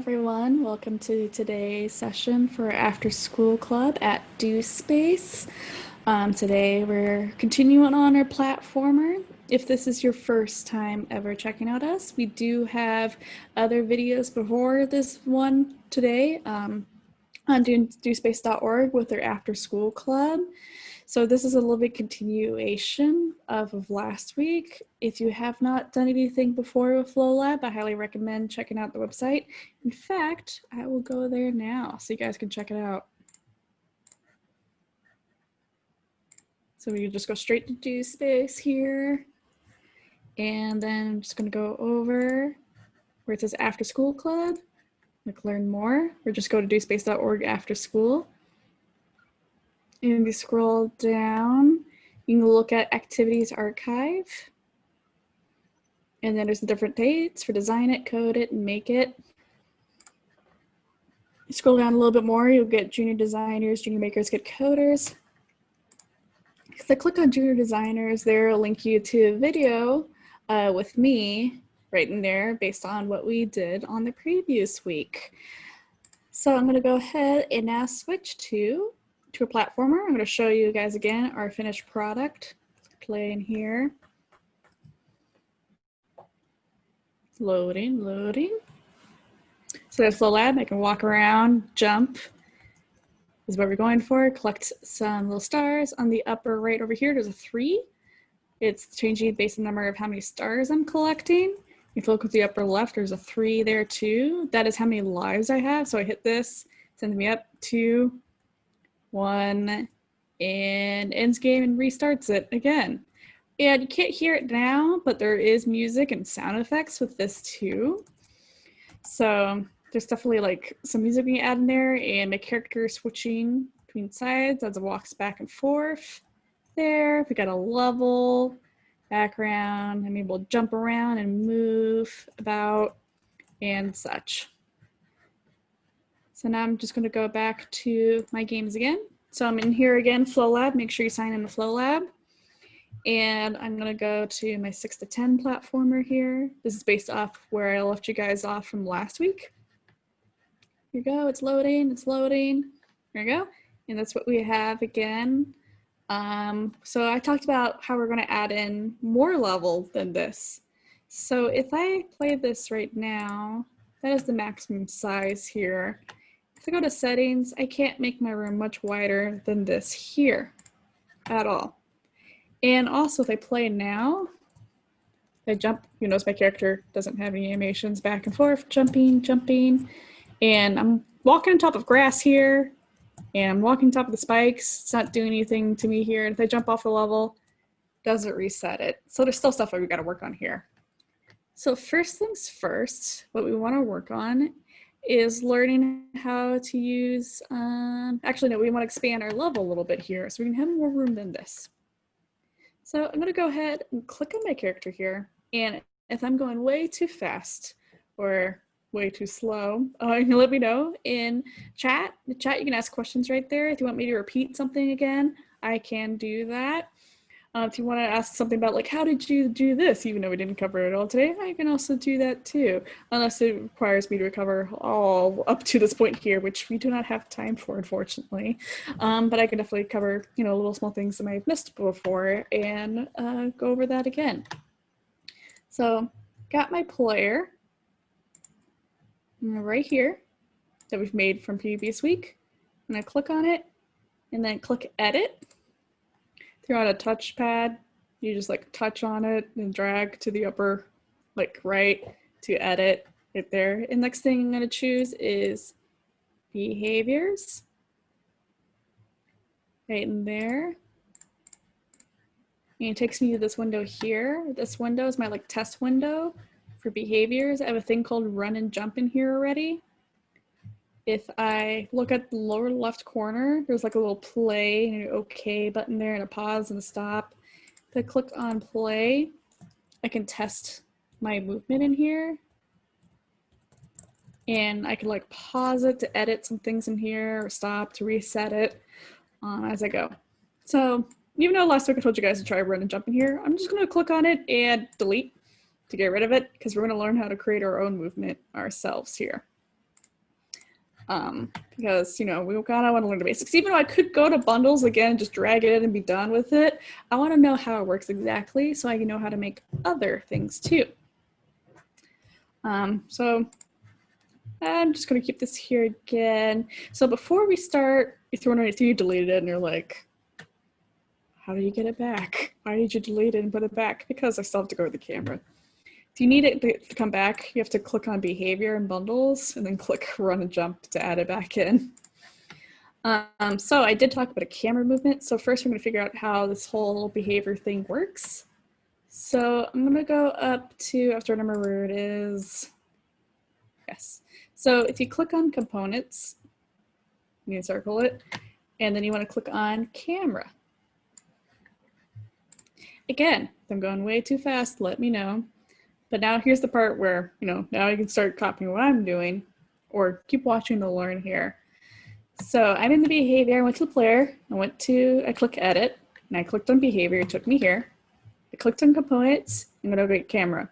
everyone. Welcome to today's session for After School Club at DoSpace. Today we're continuing on our platformer. If this is your first time ever checking out us, we do have other videos before this one today on DoSpace.org with their After School Club. So this is a little bit continuation of last week. If you have not done anything before with FlowLab, I highly recommend checking out the website. In fact, I will go there now so you guys can check it out. So we can just go straight to DoSpace here. And then I'm just gonna go over where it says After School Club, like learn more, or just go to DoSpace.org after school. And if you scroll down, you can look at Activities Archive. And then there's the different dates for design it, code it, and make it. You scroll down a little bit more, you'll get junior designers, junior makers, get coders. If I click on junior designers, there will link you to a video with me right in there based on what we did on the previous week. So I'm gonna go ahead and now switch to a platformer. I'm gonna show you guys again our finished product. Play in here. Loading, loading. So that's FlowLab. I can walk around, jump. This is what we're going for. Collect some little stars. On the upper right over here, there's a 3. It's changing based on the number of how many stars I'm collecting. If you look at the upper left, there's a 3 there too. That is how many lives I have. So I hit this, sends me up 2, 1, and ends game and restarts it again. And you can't hear it now, but there is music and sound effects with this too. So there's definitely like some music being added in there, and my character switching between sides as it walks back and forth. There, we got a level, background. I'm able to jump around and move about and such. So now I'm just going to go back to my games again. So I'm in here again, FlowLab. Make sure you sign in to FlowLab. And I'm going to go to my 6 to 10 platformer here. This is based off where I left you guys off from last week. Here you go. It's loading. It's loading. There you go. And that's what we have again. So I talked about how we're going to add in more level than this. So if I play this right now, that is the maximum size here. If I go to settings, I can't make my room much wider than this here at all. And also if I play now, I jump, you notice my character doesn't have any animations back and forth, jumping, and I'm walking on top of grass here, and I'm walking on top of the spikes. It's not doing anything to me here. And if I jump off the level, it doesn't reset it. So there's still stuff that we got to work on here. So first things first, what we want to work on is learning how to use, actually no, we want to expand our level a little bit here so we can have more room than this. So I'm going to go ahead and click on my character here. And if I'm going way too fast or way too slow, you can let me know in chat. The chat, you can ask questions right there. If you want me to repeat something again, I can do that. If you want to ask something about like, how did you do this, even though we didn't cover it all today, I can also do that too, unless it requires me to cover all up to this point here, which we do not have time for, unfortunately. But I can definitely cover, you know, little small things that I might have missed before and go over that again. So got my player right here that we've made from previous week. And I click on it and then click edit. If you're on a touchpad, you just like touch on it and drag to the upper like right to edit right there. And next thing I'm going to choose is behaviors right in there. And it takes me to this window here. This window is my like test window for behaviors. I have a thing called run and jump in here already. If I look at the lower left corner, there's like a little play and an OK button there and a pause and a stop. If I click on play, I can test my movement in here. And I can like pause it to edit some things in here or stop to reset it as I go. So even though last week I told you guys to try run and jump in here, I'm just going to click on it and delete to get rid of it because we're going to learn how to create our own movement ourselves here. Because, you know, we kind of want to learn the basics. Even though I could go to bundles again, just drag it in and be done with it, I want to know how it works exactly so I can know how to make other things too. So I'm just going to keep this here again. So before we start, you're throwing it, you deleted it and you're like, how do you get it back? Why did you delete it and put it back? Because I still have to go to the camera. If you need it to come back, you have to click on behavior and bundles and then click run and jump to add it back in. So I did talk about a camera movement. So first we're going to figure out how this whole behavior thing works. So I'm going to go up to, I have to remember where it is. Yes. So if you click on components, you can circle it, and then you want to click on camera. Again, if I'm going way too fast, let me know. But now here's the part where, you know, now you can start copying what I'm doing or keep watching to learn here. So I'm in the behavior, I went to the player, I click edit, and I clicked on behavior, it took me here. I clicked on components, I'm gonna go to camera.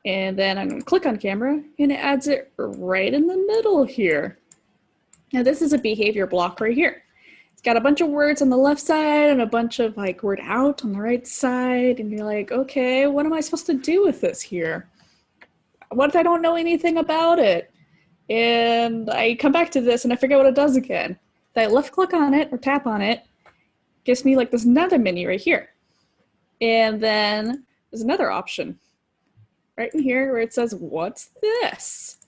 And then I'm gonna click on camera and it adds it right in the middle here. Now this is a behavior block right here. It's got a bunch of words on the left side and a bunch of like word out on the right side. And you're like, okay, what am I supposed to do with this here? What if I don't know anything about it? And I come back to this and I forget what it does again. If I left click on it or tap on it, it gives me like this another menu right here. And then there's another option right in here where it says, what's this?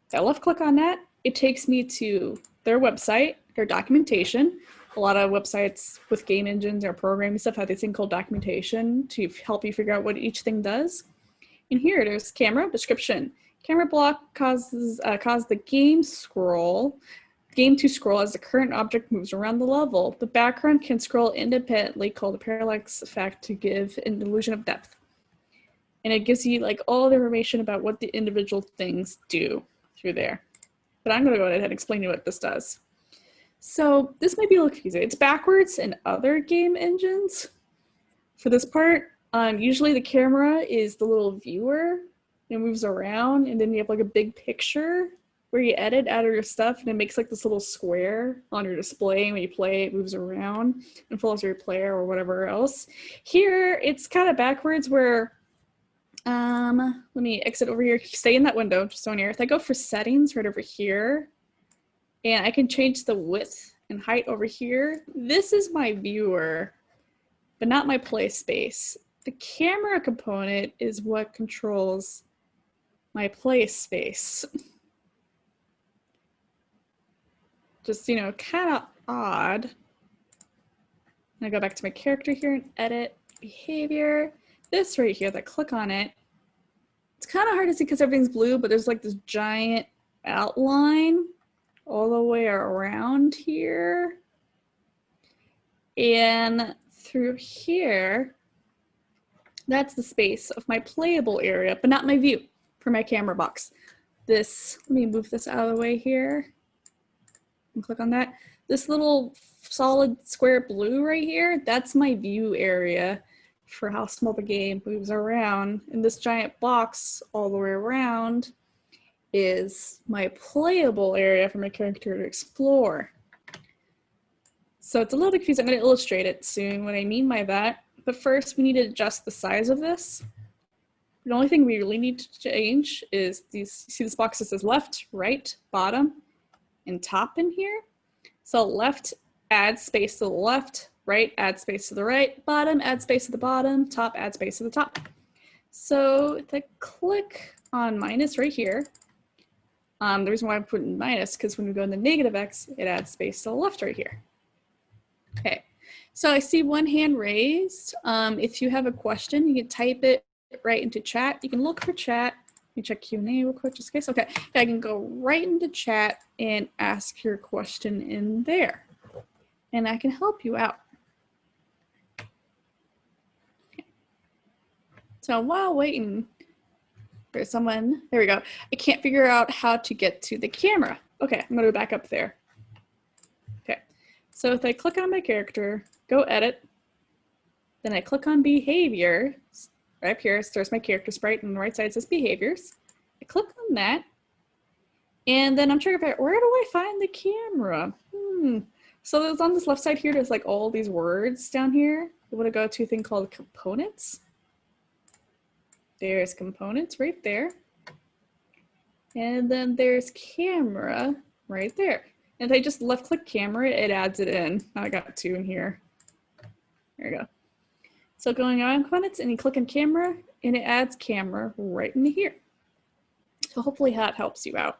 If I left click on that, it takes me to their website, their documentation. A lot of websites with game engines or programming stuff have this thing called documentation to help you figure out what each thing does. And here there's camera description. Camera block causes the game to scroll as the current object moves around the level. The background can scroll independently, called the parallax effect, to give an illusion of depth. And it gives you like all the information about what the individual things do through there. But I'm going to go ahead and explain to you what this does. So this might be a little confusing. It's backwards in other game engines. For this part, usually the camera is the little viewer. It moves around, and then you have like a big picture where you edit out of your stuff, and it makes like this little square on your display. And when you play, it moves around and follows your player or whatever else. Here, it's kind of backwards where, let me exit over here, stay in that window, just on here. If I go for settings right over here, and I can change the width and height over here, this is my viewer, but not my play space. The camera component is what controls my play space. Just, you know, kind of odd. And I go back to my character here and edit behavior. This right here, that click on it, it's kind of hard to see because everything's blue, but there's like this giant outline all the way around here. And through here, that's the space of my playable area, but not my view for my camera box. This, let me move this out of the way here and click on that. This little solid square blue right here, that's my view area for how small the game moves around. And this giant box all the way around is my playable area for my character to explore. So it's a little bit confusing. I'm going to illustrate it soon what I mean by that. But first, we need to adjust the size of this. The only thing we really need to change is these. See this box that says left, right, bottom, and top in here. So left, add space to the left, right, add space to the right, bottom, add space to the bottom, top, add space to the top. So if I click on minus right here, the reason why I'm putting minus, because when we go in the negative X, it adds space to the left right here. Okay, so I see one hand raised. If you have a question, you can type it right into chat. You can look for chat. Let me check Q&A real quick, just in case. Okay, I can go right into chat and ask your question in there, and I can help you out. Okay. So while waiting for someone, there we go. I can't figure out how to get to the camera. Okay, I'm gonna back up there. Okay, so if I click on my character, go edit, then I click on behavior, right up here, so there's my character sprite, and on the right side it says behaviors. I click on that, And then I'm trying to figure out, where do I find the camera? So there's on this left side here, there's like all these words down here. You want to go to a thing called components. There's components right there. And then there's camera right there. And if I just left click camera, it adds it in. Now I got two in here. There you go. So going on components and you click on camera and it adds camera right in here. So hopefully that helps you out.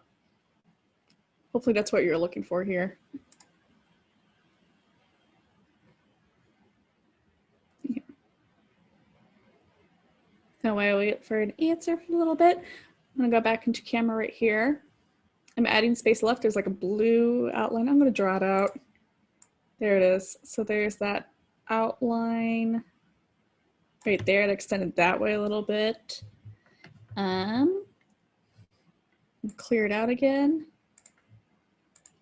Hopefully that's what you're looking for here. Yeah. Now while I wait for an answer for a little bit, I'm gonna go back into camera right here. I'm adding space left. There's like a blue outline. I'm gonna draw it out. There it is. So there's that outline right there. It extended that way a little bit. Clear it out again.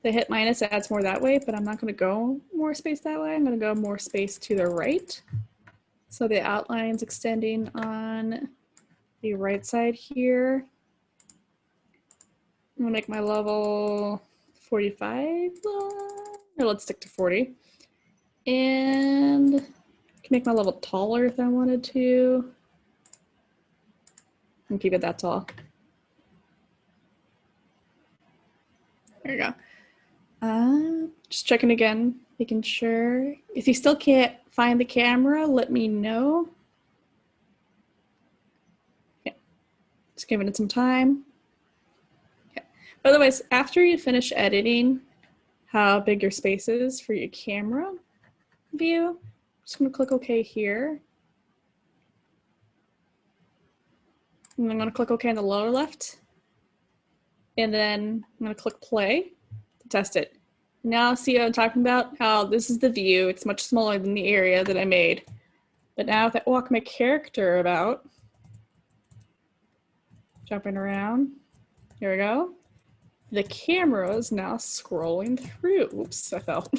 The hit minus adds more that way, but I'm not going to go more space that way. I'm going to go more space to the right. So the outline's extending on the right side here. I'm going to make my level 45. Or let's stick to 40. And I can make my level taller if I wanted to. And keep it that tall. There you go. Just checking again, making sure. If you still can't find the camera, let me know. Okay. Just giving it some time. Okay. Otherwise, after you finish editing how big your space is for your camera view, I'm just gonna click OK here. And I'm gonna click OK in the lower left. And then I'm gonna click play to test it. Now see what I'm talking about? How this is the view. It's much smaller than the area that I made. But now if I walk my character about, jumping around, here we go. The camera is now scrolling through. Oops, I fell.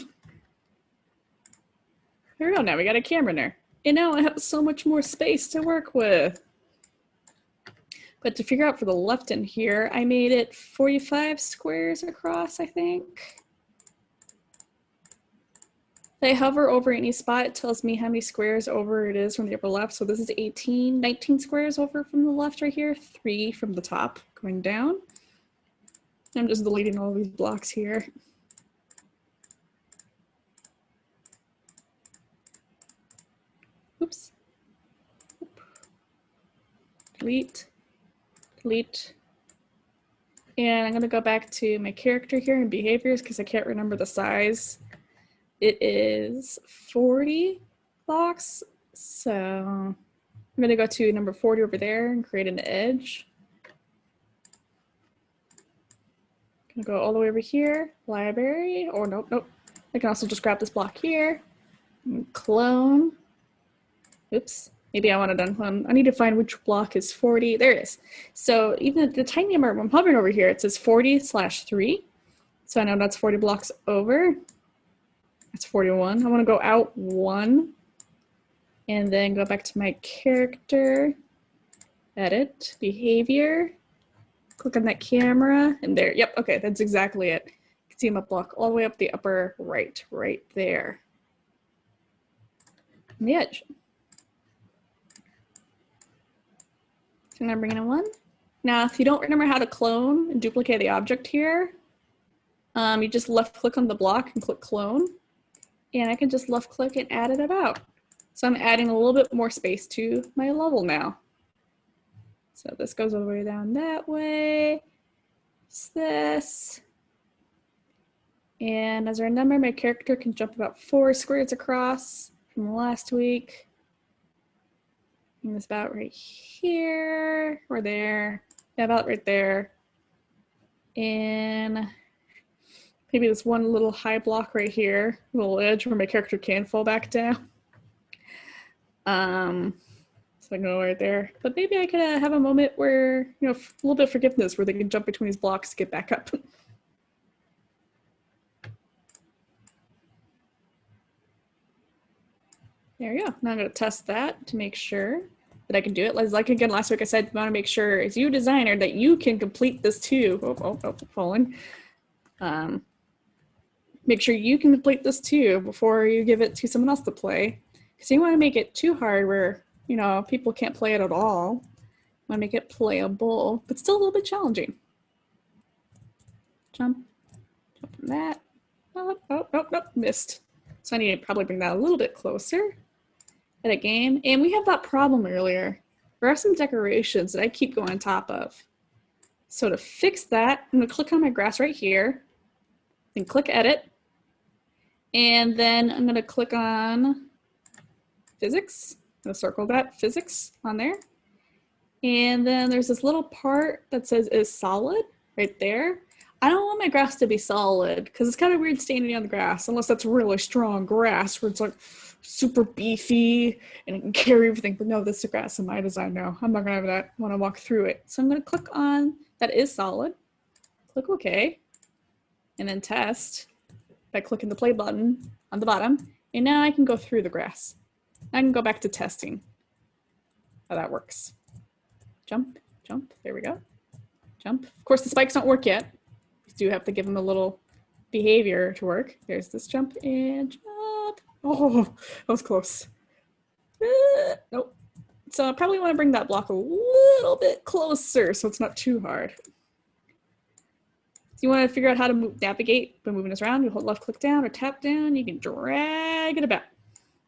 Here we go, now we got a camera in there. And now I have so much more space to work with. But to figure out for the left in here, I made it 45 squares across, I think. If I hover over any spot, it tells me how many squares over it is from the upper left. So this is 18, 19 squares over from the left right here, 3 from the top going down. I'm just deleting all these blocks here. Oops. Delete, delete. And I'm gonna go back to my character here and behaviors because I can't remember the size. It is 40 blocks. So I'm gonna go to number 40 over there and create an edge. Gonna go all the way over here, library, or nope. I can also just grab this block here and clone. Oops, maybe I want to unclone. I need to find which block is 40. There it is. So even at the tiny number, I'm hovering over here, it says 40/3. So I know that's 40 blocks over. That's 41. I want to go out 1 and then go back to my character, edit, behavior, click on that camera, and there, yep, okay, that's exactly it. You can see my block all the way up the upper right there. On the edge. So now I'm bringing in 1. Now, if you don't remember how to clone and duplicate the object here, you just left click on the block and click clone. And I can just left click and add it about. So I'm adding a little bit more space to my level now. So this goes all the way down that way. It's this. And as I remember, my character can jump about 4 squares across from last week. And it's about right here or there. Yeah, about right there. And maybe this one little high block right here, little edge where my character can fall back down. So I can go right there. But maybe I could have a moment where, you know, a little bit of forgiveness where they can jump between these blocks to get back up. There we go. Now I'm going to test that to make sure. that I can do it. Like again, last week I said, I want to make sure as you designer that you can complete this too. Fallen. Make sure you can complete this too before you give it to someone else to play. Because you want to make it too hard where, you know, people can't play it at all. You want to make it playable, but still a little bit challenging. Jump from that. Nope, missed. So I need to probably bring that a little bit closer at a game. And we had that problem earlier. There are some decorations that I keep going on top of. So to fix that, I'm gonna click on my grass right here, then click edit. And then I'm gonna click on physics. I'm gonna circle that physics on there. And then there's this little part that says is solid right there. I don't want my grass to be solid because it's kind of weird standing on the grass unless that's really strong grass where it's like super beefy and it can carry everything. But no, this is the grass in my design now. I'm not gonna have that when I walk through it. So I'm gonna click on that is solid, click OK, and then test by clicking the play button on the bottom. And now I can go through the grass. I can go back to testing how that works. Jump, jump, there we go. Jump. Of course, the spikes don't work yet. You do have to give them a little behavior to work. There's this jump and jump. Oh, that was close. Nope. So I probably want to bring that block a little bit closer so it's not too hard. So you want to figure out how to navigate by moving this around. You hold left click down or tap down. You can drag it about.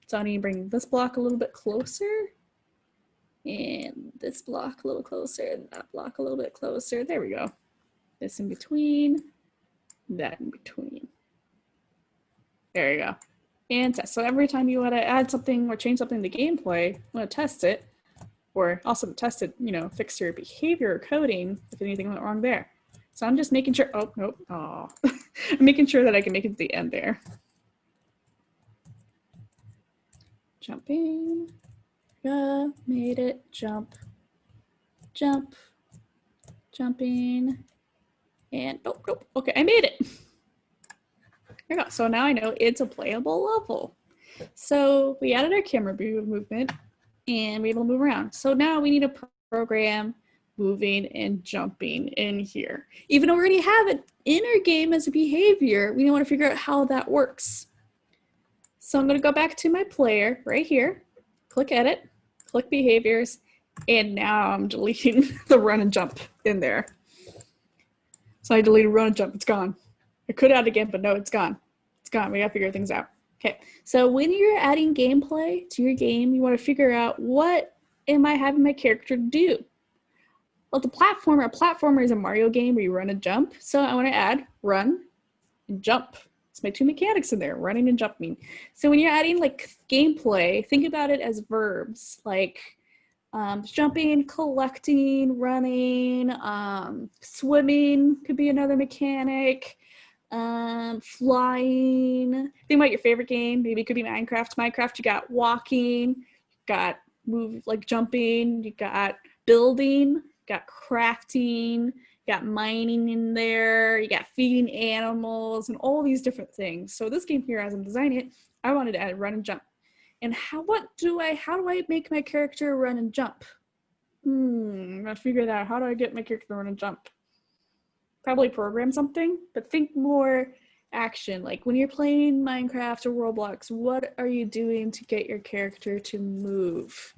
So I need to bring this block a little bit closer. And this block a little closer, and that block a little bit closer. There we go. This in between, that in between. There you go. And test. So every time you want to add something or change something to gameplay, you want to test it, or also test it, you know, fix your behavior or coding if anything went wrong there. So I'm just making sure, oh, nope, oh. I'm making sure that I can make it to the end there. Jumping. Made it, jump, jump, jumping, and nope, okay, I made it. There we go. So now I know it's a playable level. So we added our camera movement and we're able to move around. So now we need to program moving and jumping in here. Even though we already have it in our game as a behavior, we want to figure out how that works. So I'm going to go back to my player right here, click edit, click behaviors, and now I'm deleting the run and jump in there. So I deleted run and jump, it's gone. I could add it again, but no, it's gone. It's gone, we gotta figure things out. Okay, so when you're adding gameplay to your game, you wanna figure out what am I having my character do? Well, a platformer is a Mario game where you run and jump. So I wanna add run and jump. It's my two mechanics in there, running and jumping. So when you're adding like gameplay, think about it as verbs, like jumping, collecting, running, swimming could be another mechanic, flying. Think about your favorite game. Maybe it could be Minecraft. Minecraft, you got walking, you got move like jumping, you got building, you got crafting, you got mining in there, you got feeding animals and all these different things. So this game here, as I'm designing it, I wanted to add run and jump. And how do I make my character run and jump? I'm gonna figure that out. How do I get my character to run and jump? Probably program something, but think more action. Like when you're playing Minecraft or Roblox, what are you doing to get your character to move?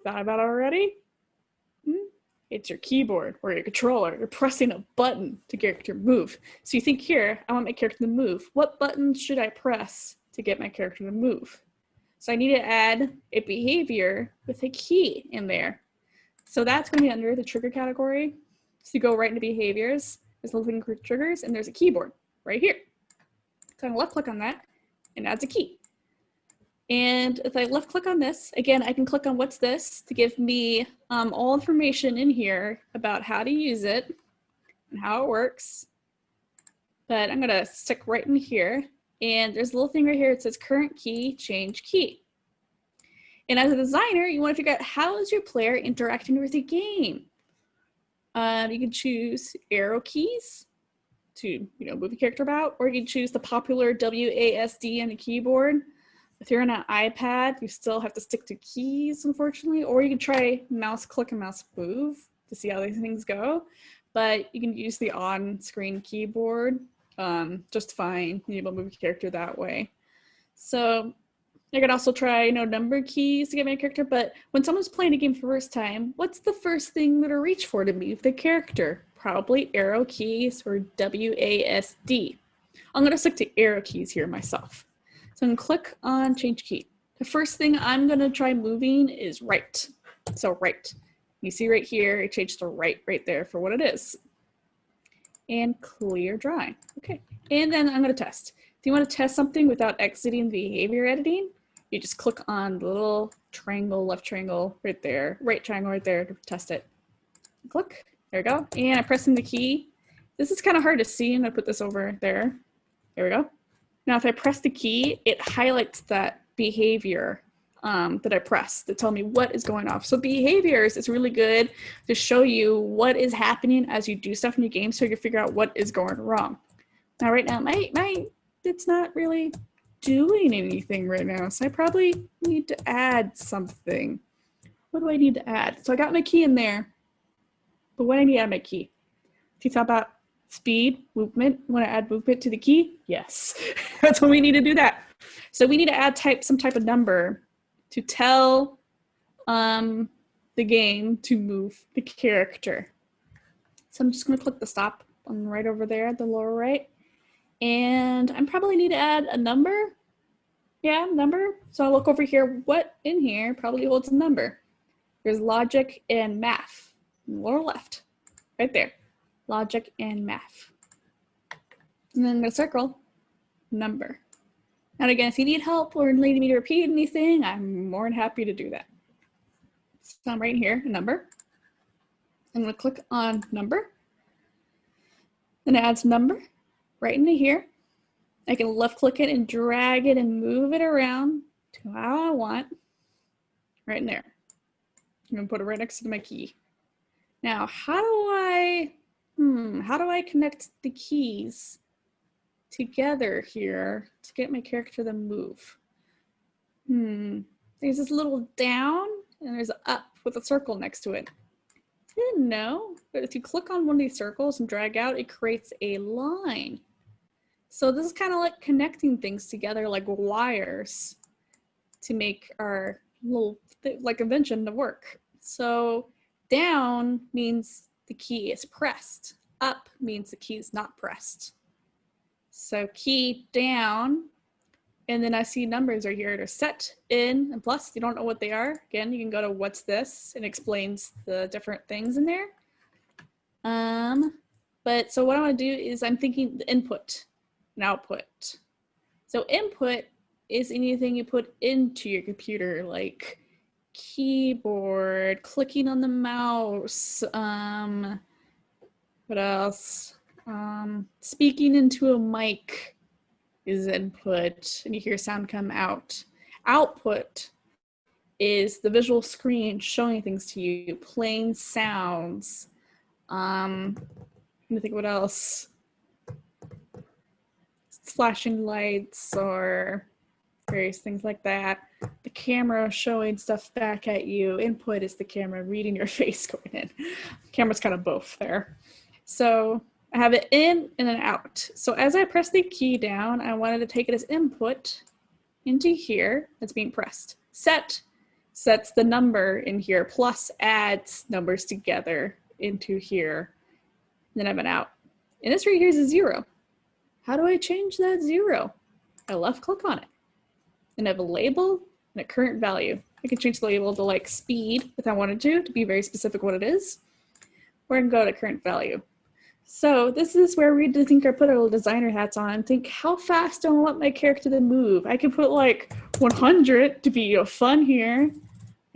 Thought about it already? It's your keyboard or your controller. You're pressing a button to get your character to move. So you think here, I want my character to move. What button should I press to get my character to move? So I need to add a behavior with a key in there. So that's going to be under the trigger category. So you go right into behaviors. There's a little thing for triggers, and there's a keyboard right here. So I'm left click on that, and adds a key. And if I left click on this, again, I can click on what's this to give me all information in here about how to use it and how it works. But I'm gonna stick right in here. And there's a little thing right here. It says current key, change key. And as a designer, you want to figure out how is your player interacting with the game. You can choose arrow keys to move the character about, or you can choose the popular WASD on the keyboard. If you're on an iPad, you still have to stick to keys, unfortunately, or you can try mouse click and mouse move to see how these things go. But you can use the on-screen keyboard just fine. You're able to move your character that way. So I could also try, number keys to get my character, but when someone's playing a game for the first time, what's the first thing that'll reach for to move the character? Probably arrow keys or WASD. I'm gonna stick to arrow keys here myself. So I'm gonna click on change key. The first thing I'm gonna try moving is right. So right. You see right here, it changed to right there for what it is. And clear drawing. Okay. And then I'm gonna test. If you want to test something without exiting behavior editing, you just click on the little triangle, left triangle right there, right triangle right there to test it. Click, there we go. And I'm pressing the key. This is kind of hard to see. I'm gonna put this over there. There we go. Now, if I press the key, it highlights that behavior that I pressed to tell me what is going off. So behaviors is really good to show you what is happening as you do stuff in your game so you can figure out what is going wrong. Now, right now, it's not really doing anything right now, so I probably need to add something. What do I need to add? So I got my key in there, but what do I need to add my key? If you thought about speed, movement, want to add movement to the key? Yes, that's when we need to do that. So we need to add some type of number to tell the game to move the character. So I'm just going to click the stop button right over there at the lower right. And I probably need to add a number. Yeah, number. So I'll look over here. What in here probably holds a number? There's logic and math. Lower left. Right there. Logic and math. And then I'm going to circle number. And again, if you need help or need me to repeat anything, I'm more than happy to do that. So I'm right here, a number. I'm going to click on number. Then it adds number right into here. I can left click it and drag it and move it around to how I want. Right in there. I'm going to put it right next to my key. Now, how do I connect the keys together here to get my character to move? There's this little down and there's an up with a circle next to it. I didn't know, but if you click on one of these circles and drag out, it creates a line. So this is kind of like connecting things together like wires to make our little invention to work. So down means the key is pressed. Up means the key is not pressed. So key down, and then I see numbers right here. They're set, in, and plus. You don't know what they are. Again, you can go to what's this and explains the different things in there. But so what I want to do is I'm thinking the input and output. So input is anything you put into your computer, like keyboard, clicking on the mouse, what else? Speaking into a mic is input, and you hear sound come out. Output is the visual screen showing things to you, playing sounds. Let me think what else. Flashing lights or various things like that. The camera showing stuff back at you. Input is the camera reading your face going in. Camera's kind of both there. So I have it in and then out. So as I press the key down, I wanted to take it as input into here. It's being pressed. Set sets the number in here, plus adds numbers together into here. And then I have an out. And this right here is a 0. How do I change that 0? I left click on it. And I have a label and a current value. I can change the label to like speed if I wanted to be very specific what it is. Or I can go to current value. So this is where we think I put our little designer hats on and think, how fast do I want my character to move? I can put like 100 to be fun here.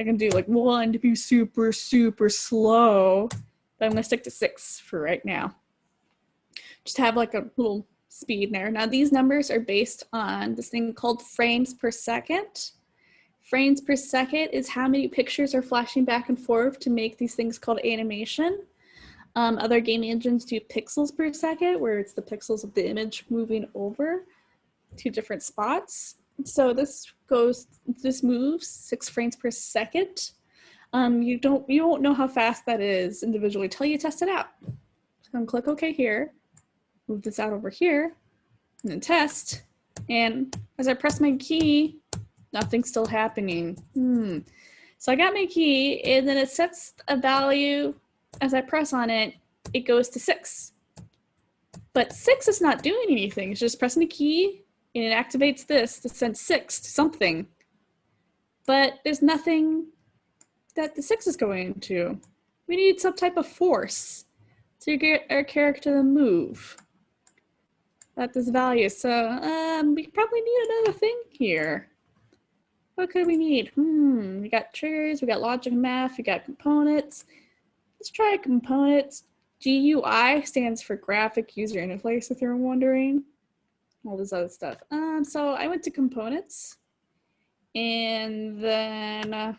I can do like 1 to be super, super slow. But I'm gonna stick to 6 for right now. Just have like a little speed there. Now these numbers are based on this thing called frames per second. Frames per second is how many pictures are flashing back and forth to make these things called animation. Other game engines do pixels per second, where it's the pixels of the image moving over to different spots. So this moves 6 frames per second. You won't know how fast that is individually till you test it out. So I'm gonna click OK here, move this out over here, and then test. And as I press my key, nothing's still happening. So I got my key, and then it sets a value. As I press on it, it goes to 6. But 6 is not doing anything. It's just pressing the key, and it activates this to send 6 to something. But there's nothing that the 6 is going to. We need some type of force to get our character to move at this value. So we probably need another thing here. What could we need? We got triggers, we got logic and math, we got components. Let's try components. GUI stands for graphic user interface, if you're wondering. All this other stuff. So I went to components, and then I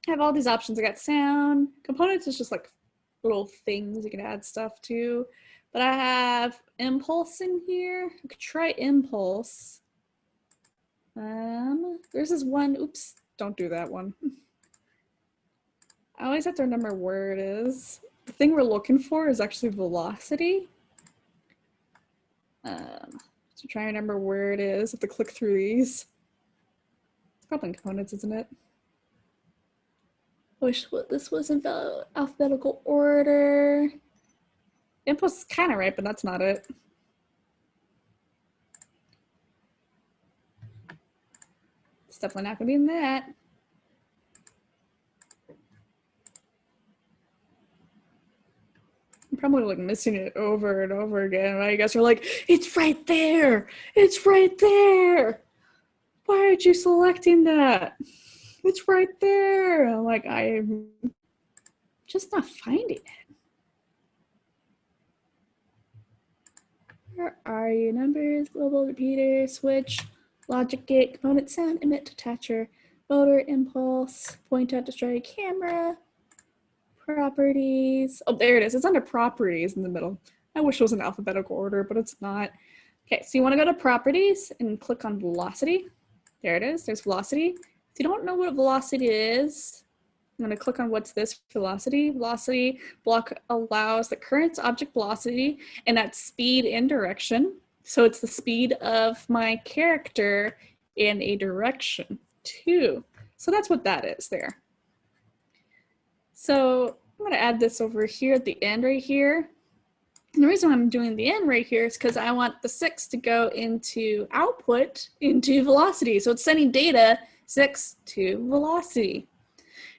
have all these options. I got sound. Components is just like little things you can add stuff to. But I have impulse in here. I could try impulse. There's this one. Oops, don't do that one. I always have to remember where it is. The thing we're looking for is actually velocity. So try and remember where it is. I have to click through these. It's probably in components, isn't it? I wish this was in alphabetical order. Impulse is kind of right, but that's not it. It's definitely not going to be in that. I'm probably like missing it over and over again. Right? You guys are like, it's right there. It's right there. Why aren't you selecting that? It's right there. I'm like, I'm just not finding it. Where are you? Numbers, global repeater, switch, logic gate, component, sound, emit, detacher, motor, impulse, point out, destroy, camera, properties. Oh, there it is. It's under properties in the middle. I wish it was in alphabetical order, but it's not. Okay, so you want to go to properties and click on velocity. There it is. There's velocity. If you don't know what velocity is, I'm going to click on what's this velocity. Velocity block allows the current object velocity and at speed and direction. So it's the speed of my character in a direction too. So that's what that is there. So I'm going to add this over here at the end right here. And the reason I'm doing the end right here is because I want the 6 to go into output into velocity. So it's sending data 6 to velocity.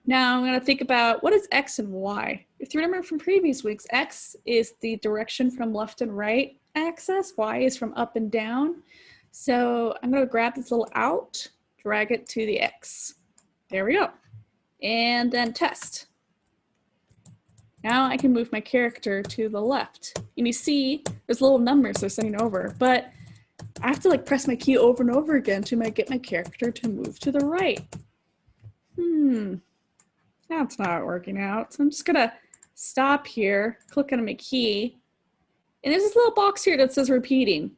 Now I'm going to think about what is X and Y. If you remember from previous weeks, X is the direction from left and right axis. Y is from up and down. So I'm going to grab this little out, drag it to the X. There we go. And then test. Now I can move my character to the left. And you see there's little numbers they're sending over, but I have to like press my key over and over again to get my character to move to the right. That's not working out. So I'm just gonna stop here, click on my key, and there's this little box here that says repeating.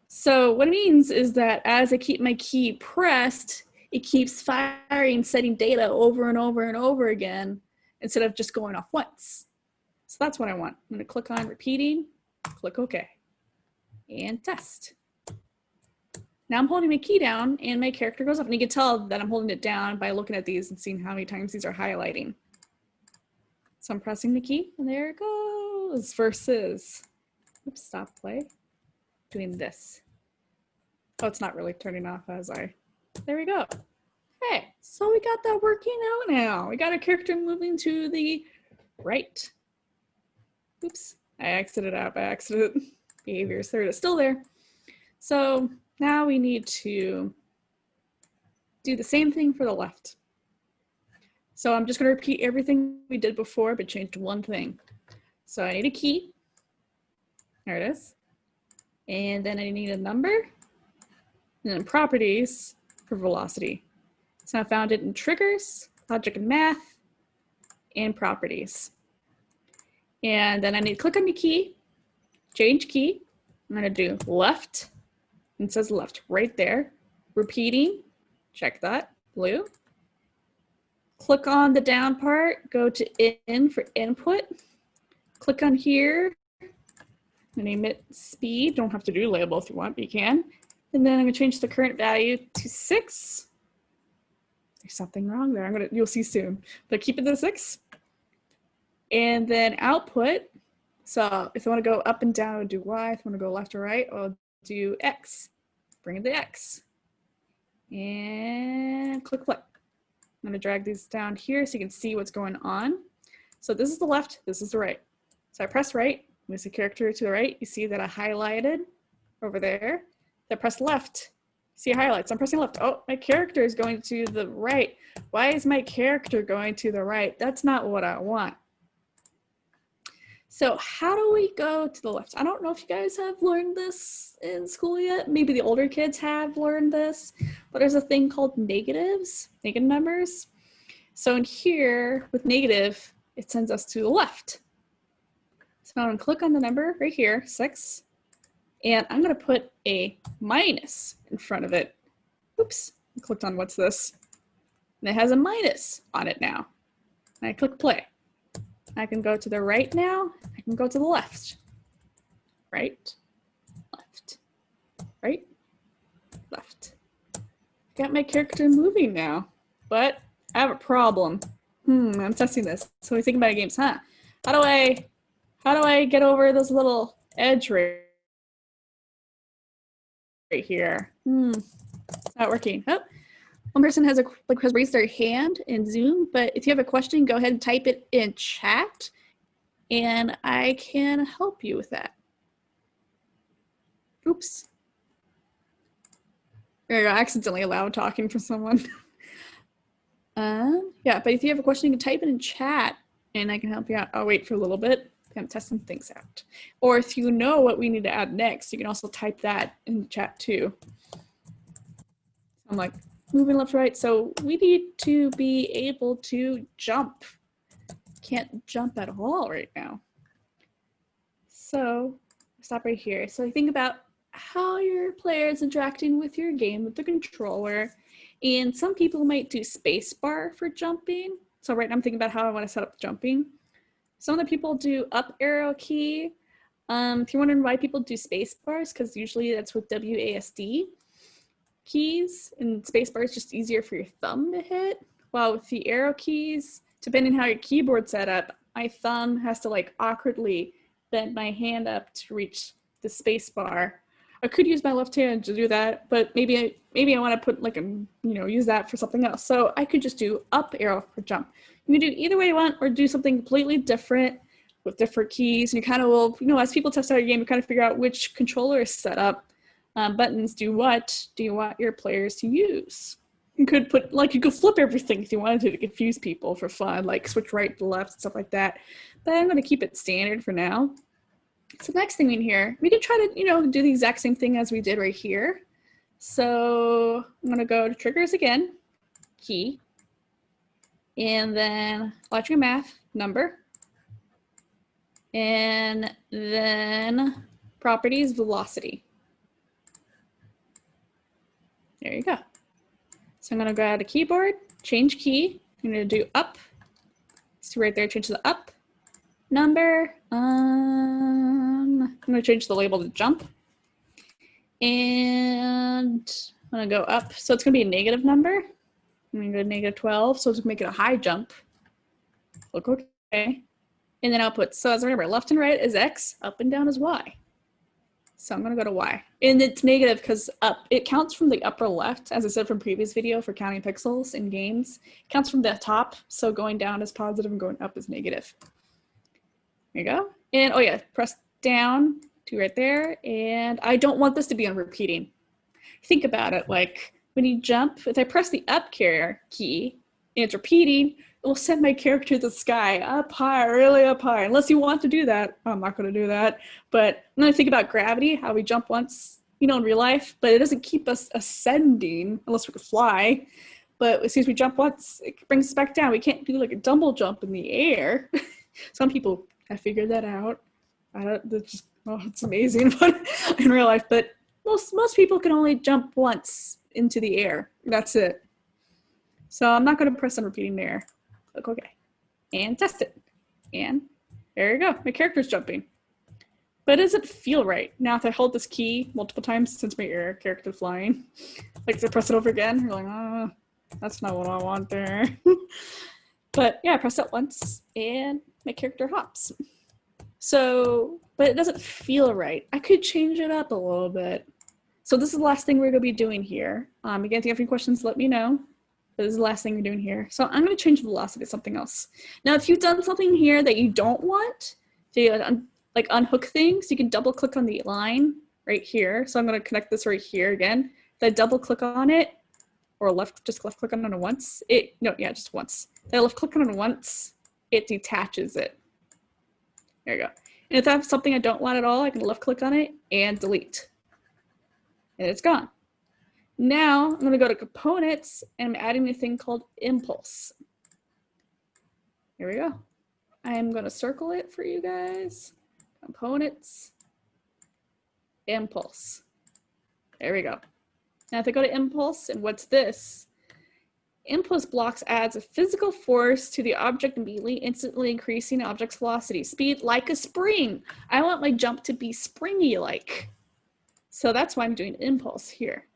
So what it means is that as I keep my key pressed, it keeps firing, setting data over and over and over again, instead of just going off once. So that's what I want. I'm gonna click on repeating, click OK, and test. Now I'm holding my key down and my character goes up, and you can tell that I'm holding it down by looking at these and seeing how many times these are highlighting. So I'm pressing the key and there it goes versus, oops, stop play, doing this. Oh, it's not really turning off as there we go. Okay, so we got that working out now. We got our character moving to the right. Oops, I exited out by accident. Behaviors, there it is, still there. So now we need to do the same thing for the left. So I'm just going to repeat everything we did before, but change one thing. So I need a key. There it is. And then I need a number. And then properties for velocity. So I found it in triggers, logic and math, and properties. And then I need to click on the key, change key. I'm going to do left. It says left right there. repeating, check that, blue. Click on the down part, go to in for input. Click on here, name it speed. Don't have to do label if you want, but you can. And then I'm gonna change the current value to 6. There's something wrong there. You'll see soon, but keep it to 6. And then output. So if I want to go up and down, I'll do Y. If I want to go left or right, I'll do X. Bring in the X. And click play. I'm going to drag these down here so you can see what's going on. So this is the left, this is the right. So I press right, move the character to the right. You see that I highlighted over there. Then press left. See highlights. I'm pressing left. Oh, my character is going to the right. Why is my character going to the right? That's not what I want. So how do we go to the left? I don't know if you guys have learned this in school yet. Maybe the older kids have learned this, but there's a thing called negatives, negative numbers. So in here with negative, it sends us to the left. So I'm gonna click on the number right here, 6, and I'm gonna put a minus in front of it. Oops, I clicked on what's this? And it has a minus on it now. And I click play. I can go to the right now. I can go to the left. Right, left, right, left. Got my character moving now, but I have a problem. I'm testing this. So we think about games, huh? How do I get over this little edge right here? It's not working. Oh. One person has raised their hand in Zoom, but if you have a question, go ahead and type it in chat, and I can help you with that. Oops. There you go, accidentally loud talking for someone. Yeah, but if you have a question, you can type it in chat, and I can help you out. I'll wait for a little bit. I'm testing things out. Or if you know what we need to add next, you can also type that in the chat too. I'm like, moving left, right. So we need to be able to jump. Can't jump at all right now. So stop right here. So think about how your player is interacting with your game with the controller. And some people might do spacebar for jumping. So right now I'm thinking about how I want to set up jumping. Some other people do up arrow key. If you're wondering why people do spacebars, because usually that's with WASD keys, and spacebar is just easier for your thumb to hit. While with the arrow keys, depending how your keyboard's set up, my thumb has to like awkwardly bend my hand up to reach the spacebar. I could use my left hand to do that, but maybe I want to put like use that for something else. So I could just do up arrow for jump. You can do either way you want, or do something completely different with different keys. And you kind of will, as people test out your game, you kind of figure out which controller is set up. Buttons do what do you want your players to use? You could put, you could flip everything if you wanted to confuse people for fun, like switch right to left, stuff like that. But I'm going to keep it standard for now. So next thing in here, we could try to, do the exact same thing as we did right here. So I'm going to go to triggers again, key, and then logic and math, number, and then properties, velocity. There you go. So I'm going to go out of keyboard, change key. I'm going to do up. See right there, change the up. Number. I'm going to change the label to jump. And I'm going to go up. So it's going to be a negative number. I'm going to go to -12. So it's going to make it a high jump. Look okay. And then output. So as I remember, left and right is X, up and down is Y. So I'm going to go to Y. And it's negative because up, it counts from the upper left, as I said from previous video for counting pixels in games. It counts from the top, so going down is positive and going up is negative. There you go. And oh yeah, press down to right there. And I don't want this to be on repeating. Think about it, like when you jump, if I press the up key and it's repeating, it will send my character to the sky, up high, really up high. Unless you want to do that, I'm not going to do that. But I'm going to think about gravity, how we jump once, in real life, but it doesn't keep us ascending unless we could fly. But as soon as we jump once, it brings us back down. We can't do like a double jump in the air. Some people have figured that out. It's amazing in real life. But most people can only jump once into the air. That's it. So I'm not going to press on repeating there. Click OK. And test it. And there you go. My character's jumping. But it doesn't feel right. Now if I hold this key multiple times since my air character's flying, like to press it over again, you're like, oh, that's not what I want there. But yeah, I press it once and my character hops. So, but it doesn't feel right. I could change it up a little bit. So this is the last thing we're gonna be doing here. Again, if you have any questions, let me know. But this is the last thing we're doing here. So I'm gonna change velocity to something else. Now, if you've done something here that you don't want, to like unhook things, you can double click on the line right here. So I'm gonna connect this right here again. If I double click on it, or just left click on it once, just once. If I left click on it once, it detaches it. There you go. And if I have something I don't want at all, I can left click on it and delete. And it's gone. Now I'm gonna go to components and I'm adding a thing called impulse. Here we go. I'm gonna circle it for you guys. Components, impulse. There we go. Now if I go to impulse, and what's this? Impulse blocks adds a physical force to the object immediately, instantly increasing the object's velocity, speed like a spring. I want my jump to be springy-like. So that's why I'm doing impulse here.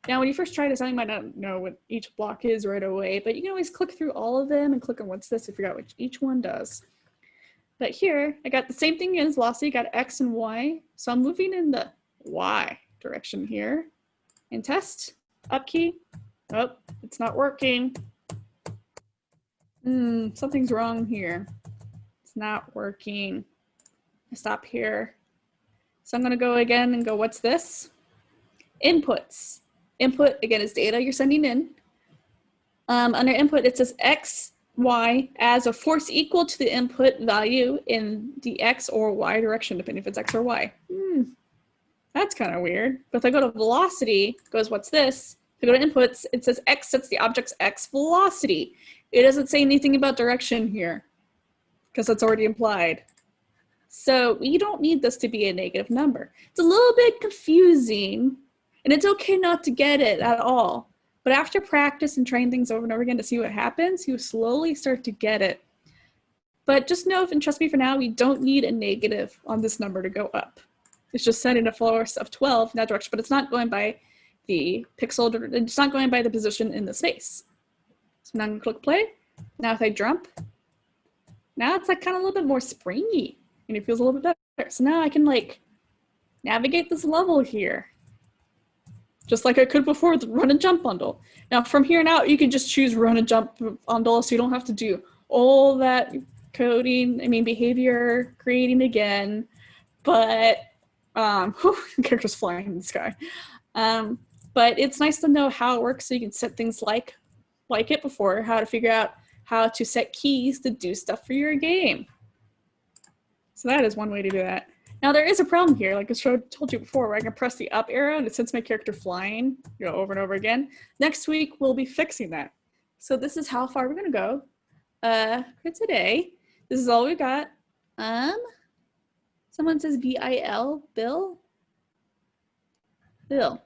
Now when you first try this out, you might not know what each block is right away, but you can always click through all of them and click on what's this to figure out what each one does. But here, I got the same thing as velocity, got X and Y. So I'm moving in the Y direction here. And test, up key. Oh, it's not working. Something's wrong here. It's not working. I stop here. So I'm gonna go again and go, what's this? Inputs. Input, again, is data you're sending in. Under input, it says X, Y as a force equal to the input value in the X or Y direction, depending if it's X or Y. That's kind of weird. But if I go to velocity, it goes, what's this? If I go to inputs, it says X sets the object's X velocity. It doesn't say anything about direction here because that's already implied. So we don't need this to be a negative number. It's a little bit confusing, and it's okay not to get it at all. But after practice and trying things over and over again to see what happens, you slowly start to get it. But just know, and trust me for now, we don't need a negative on this number to go up. It's just setting a force of 12 in that direction, but it's not going by the pixel, it's not going by the position in the space. So now I'm gonna click play. Now if I jump, now it's like kind of a little bit more springy and it feels a little bit better. So now I can like navigate this level here, just like I could before with run and jump bundle. Now from here on out, you can just choose run and jump bundle, so you don't have to do all that coding, behavior creating again, but character's flying in the sky. But it's nice to know how it works so you can set things like it before, how to figure out how to set keys to do stuff for your game. So that is one way to do that. Now there is a problem here, like I told you before, where I can press the up arrow and it sends my character flying, over and over again. Next week, we'll be fixing that. So this is how far we're gonna go for today. This is all we got. Someone says B-I-L, Bill? Bill.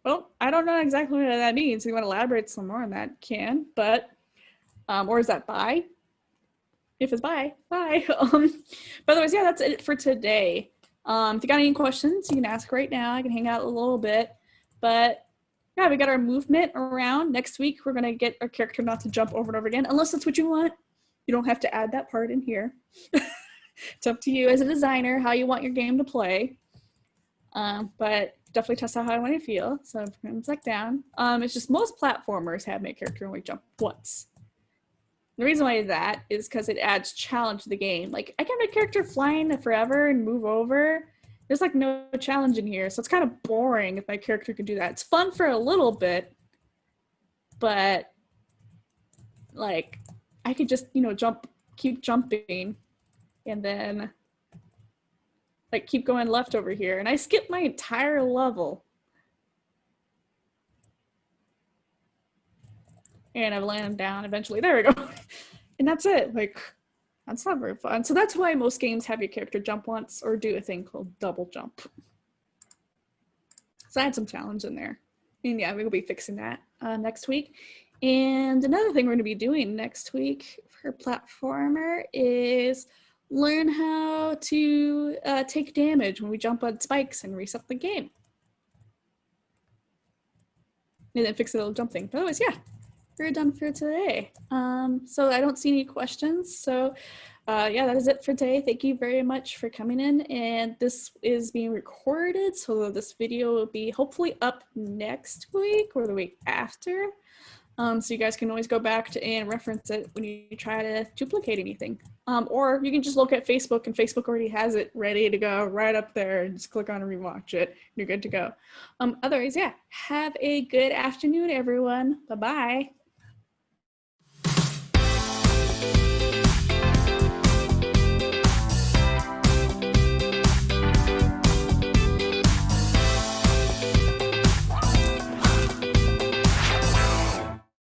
Well, I don't know exactly what that means. If you want to elaborate some more on that, can, but, or is that bye? If it's bye, bye. But otherwise, yeah, that's it for today. If you got any questions, you can ask right now. I can hang out a little bit, but yeah, we got our movement around. Next week, we're gonna get our character not to jump over and over again, unless that's what you want. You don't have to add that part in here. It's up to you as a designer, how you want your game to play. But definitely test out how I want to feel. So it's like down. It's just most platformers have make character only jump once. The reason why that is because it adds challenge to the game. Like I can make character flying forever and move over. There's like no challenge in here. So it's kind of boring if my character can do that. It's fun for a little bit, but like I could just, keep jumping and then like keep going left over here. And I skipped my entire level. And I've landed down eventually. There we go. And that's it. Like, that's not very fun. So that's why most games have your character jump once or do a thing called double jump. So I had some challenge in there. And yeah, we'll be fixing that next week. And another thing we're going to be doing next week for Platformer is learn how to take damage when we jump on spikes and reset the game. And then fix the little jump thing. But otherwise, yeah, we're done for today. So I don't see any questions. So yeah, that is it for today. Thank you very much for coming in. And this is being recorded, so this video will be hopefully up next week or the week after. So you guys can always go back to and reference it when you try to duplicate anything. Or you can just look at Facebook, and Facebook already has it ready to go right up there. Just click on and rewatch it. You're good to go. Otherwise, yeah, have a good afternoon, everyone. Bye-bye.